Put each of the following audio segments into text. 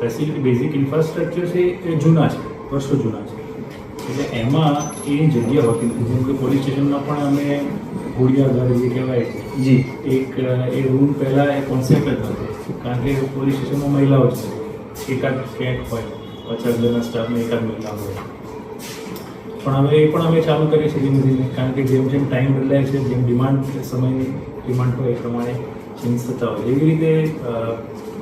Facility basic infrastructure છે એ જૂના છે, વર્ષો જૂના છે, એટલે એમાં એ જગ્યા હોતી નથી. જેમ કે પોલીસ સ્ટેશનમાં પણ અમે ઘોડિયા ઘર જે કહેવાય જી એક એ રૂમ પહેલાં એ કોન્સેપ્ટ જ હતો, કારણ કે પોલીસ સ્ટેશનમાં મહિલાઓ છે, એકાદ ક્યાંક હોય 50 જણના સ્ટાફમાં એકાદ મહિલા હોય. પણ હવે એ પણ અમે ચાલુ કરીએ છીએ ધીમે ધીમે, કારણ કે જેમ જેમ ટાઈમ બદલાય છે, જેમ ડિમાન્ડ સમયની ડિમાન્ડ હોય એ પ્રમાણે ચેન્જ થતા હોય. એવી રીતે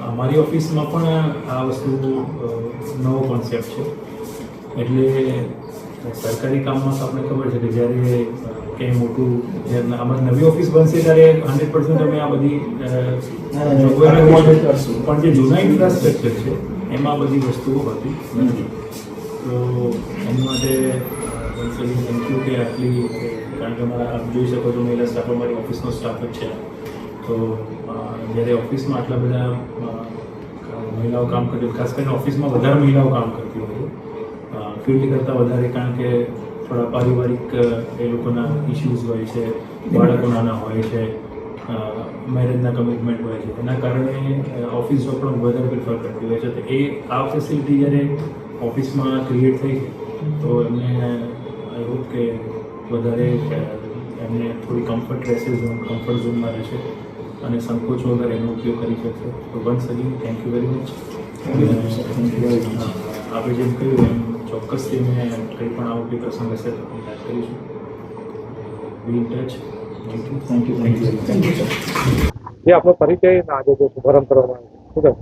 અમારી ઓફિસમાં પણ આ વસ્તુ નવો કોન્સેપ્ટ છે. એટલે સરકારી કામમાં તો આપણે ખબર છે કે જ્યારે કંઈ મોટું જ્યારે અમારી નવી ઓફિસ બનશે ત્યારે 100% અમે આ બધી કરશું, પણ જે જૂના ઇન્ફ્રાસ્ટ્રક્ચર છે એમાં બધી વસ્તુઓ હોતી નથી. તો એની માટે થેન્ક યુ કે આટલી, કારણ કે અમારા આપ જોઈ શકો છો મહિલા સ્ટાફ અમારી ઓફિસનો સ્ટાફ જ છે. તો જ્યારે ઓફિસમાં આટલા બધા મહિલાઓ કામ કરતી હોય, ખાસ કરીને ઓફિસમાં વધારે મહિલાઓ કામ કરતી હોય ફિલ્ડ કરતાં વધારે, કારણ કે થોડા પારિવારિક એ લોકોના ઇસ્યુઝ હોય છે, બાળકો નાના હોય છે, મેરેજના કમિટમેન્ટ હોય છે, એના કારણે ઓફિસ જોબ પણ વધારે પ્રિફર કરતી હોય છે. તો એ આ ફેસિલિટી જ્યારે ઓફિસમાં ક્રિએટ થઈ તો એમને આઈ હોપ કે વધારે એમને થોડી કમ્ફર્ટ રહેશે, કમ્ફર્ટ ઝોનમાં રહેશે અને સંકોચ વગર એનો ઉપયોગ કરી શકશે. તો once again thank you very much. આપણે જેમ કહ્યું એમ ચોક્કસથી મેં કંઈ પણ આવું કંઈ પ્રસંગ હશે તો કોન્ટેક્ટ કરીશું. બી ઇન ટચ. Thank you. જે આપણો પરિચય આજે જે શુભારંભ કરવામાં આવ્યો.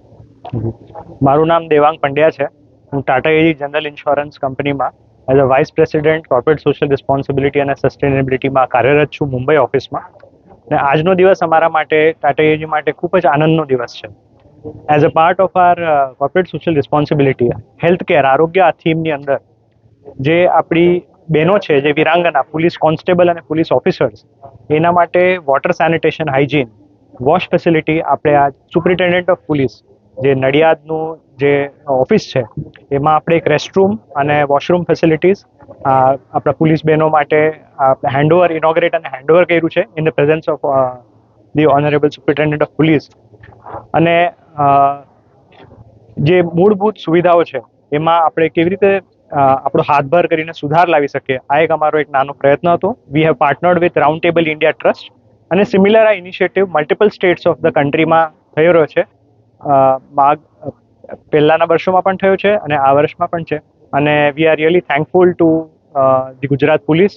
મારું નામ દેવાંગ પંડ્યા છે. હું ટાટા એજી જનરલ ઇન્સ્યોરન્સ કંપનીમાં as a vice president corporate social responsibility અને સસ્ટેનેબિલિટીમાં કાર્યરત છું મુંબઈ ઓફિસમાં. અને આજનો દિવસ અમારા માટે ટાટા એજી માટે ખૂબ જ આનંદનો દિવસ છે. As a part of our corporate social responsibility health care આરોગ્ય આ થીમની અંદર જે આપણી બહેનો છે, જે વિરાંગના પોલીસ કોન્સ્ટેબલ અને પોલીસ ઓફિસર્સ, એના માટે water sanitation hygiene wash facility આપણે આ સુપ્રિન્ટેન્ડન્ટ ઓફ પોલીસ જે નડિયાદનું જે ઓફિસ છે એમાં આપણે એક રેસ્ટરૂમ અને વોશરૂમ ફેસિલિટીઝ આપણા પોલીસ બહેનો માટે હેન્ડઓવર ઇનોગ્રેટ અને હેન્ડઓવર કર્યું છે in the presence of the honourable superintendent of police. અને જે મૂળભૂત સુવિધાઓ છે એમાં આપણે કેવી રીતે આપણો હાથભર કરીને સુધાર લાવી શકીએ, આ એક અમારો એક નાનો પ્રયત્ન હતો. We have partnered with Round Table India Trust અને સિમિલર આ initiative multiple states of the કન્ટ્રીમાં થઈ રહ્યો છે. પહેલાના વર્ષોમાં પણ થયો છે અને આ વર્ષમાં પણ છે. અને we are really thankful to the Gujarat police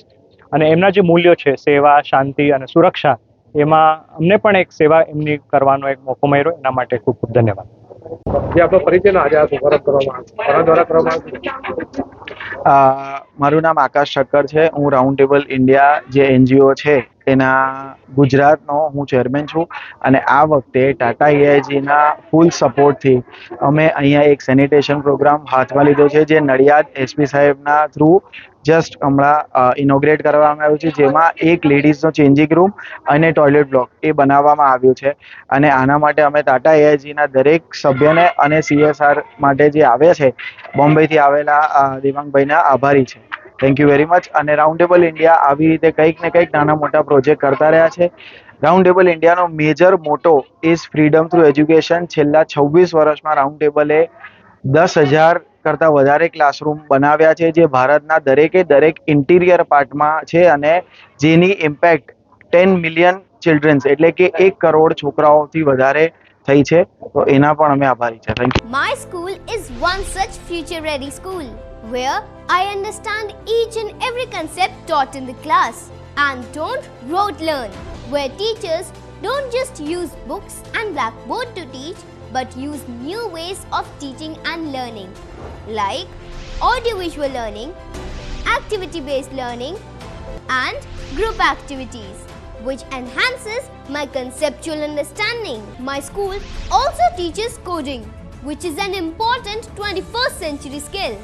અને એમના જે મૂલ્યો છે સેવા, શાંતિ અને સુરક્ષા, એમાં અમને પણ એક સેવા એમની કરવાનો એક મોકો મળ્યો. એના માટે ખૂબ ખૂબ ધન્યવાદ. જે આપણો પરિચય આજે આ શુભારંભ કરવામાં આવ્યો દ્વારા કરવામાં આવ્યો. મારું નામ આકાશ ઠક્કર છે. હું રાઉન્ડ ટેબલ ઇન્ડિયા જે એનજીઓ છે એના ગુજરાતનો હું ચેરમેન છું. અને આ વખતે ટાટા એઆઈજીના ફૂલ સપોર્ટથી અમે અહીંયા એક સેનિટેશન પ્રોગ્રામ હાથમાં લીધો છે, જે નડિયાદ એસપી સાહેબના થ્રુ જસ્ટ હમણાં ઇનોગ્રેટ કરવામાં આવ્યું છે, જેમાં એક લેડીઝનો ચેન્જિંગ રૂમ અને ટોયલેટ બ્લોક એ બનાવવામાં આવ્યું છે. અને આના માટે અમે ટાટા એઆઈજીના દરેક સભ્યને અને CSR માટે જે આવે છે બોમ્બેથી આવેલા દેવાંગભાઈના આભારી છે. Thank you very much. અને રાઉન્ડ ટેબલ ઇન્ડિયા આવી રીતે કંઈક ને કંઈક નાના મોટા પ્રોજેક્ટ કરતા રહ્યા છે. રાઉન્ડ ટેબલ ઇન્ડિયાનો મેજર મોટો ઇઝ ફ્રીડમ થ્રુ એજ્યુકેશન. છેલ્લા 26 વર્ષમાં રાઉન્ડ ટેબલે 10,000 કરતાં વધારે ક્લાસરૂમ બનાવ્યા છે, જે ભારતના દરેકે દરેક ઇન્ટિરિયર પાર્ટમાં છે અને જેની ઇમ્પેક્ટ 10 મિલિયન ચિલ્ડ્રન્સ એટલે કે 1 કરોડ છોકરાઓથી વધારે થઈ છે. તો એના પણ અમે આભારી છે. Thank you. My school is one such future ready school where I understand each and every concept taught in the class and don't rote learn, where teachers don't just use books and blackboard to teach but use new ways of teaching and learning like audiovisual learning, activity based learning and group activities, which enhances my conceptual understanding. My school also teaches coding, which is an important 21st century skill.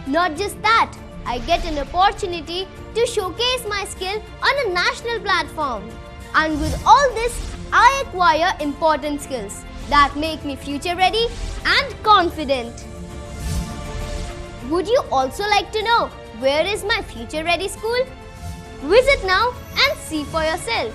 Not just that, I get an opportunity to showcase my skill on a national platform. And with all this, I acquire important skills that make me future ready and confident. Would you also like to know where is my future ready school? Visit now and see for yourself.